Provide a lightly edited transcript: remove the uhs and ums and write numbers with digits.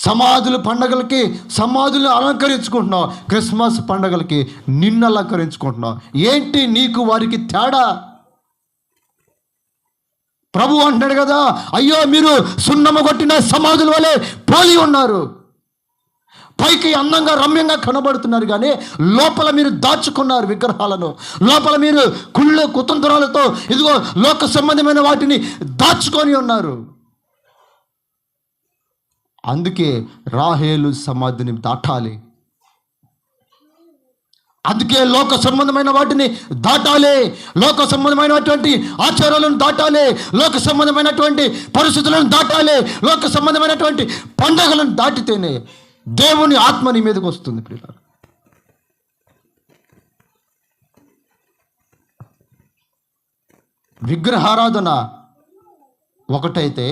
సమాధుల పండగలకి సమాధులు అలంకరించుకుంటున్నావు, క్రిస్మస్ పండగలకి నిన్ను అలంకరించుకుంటున్నావు. ఏంటి నీకు వారికి తేడా? ప్రభు అంటాడు కదా, అయ్యో మీరు సున్నమ కొట్టిన సమాధుల వలె పోలి ఉన్నారు. పైకి అందంగా రమ్యంగా కనబడుతున్నారు, కానీ లోపల మీరు దాచుకున్నారు విగ్రహాలను. లోపల మీరు కుళ్ళు కుతంత్రాలతో ఇదిగో లోక సంబంధమైన వాటిని దాచుకొని ఉన్నారు. అందుకే రాహేలు సమాధిని దాటాలి. అందుకే లోక సంబంధమైన వాటిని దాటాలి. లోక సంబంధమైనటువంటి ఆచారాలను దాటాలి. లోక సంబంధమైనటువంటి పరిస్థితులను దాటాలి. లోక సంబంధమైనటువంటి పండుగలను దాటితేనే దేవుని ఆత్మ నీ మీదకి వస్తుంది. ప్రియులారా, విగ్రహారాధన ఒకటైతే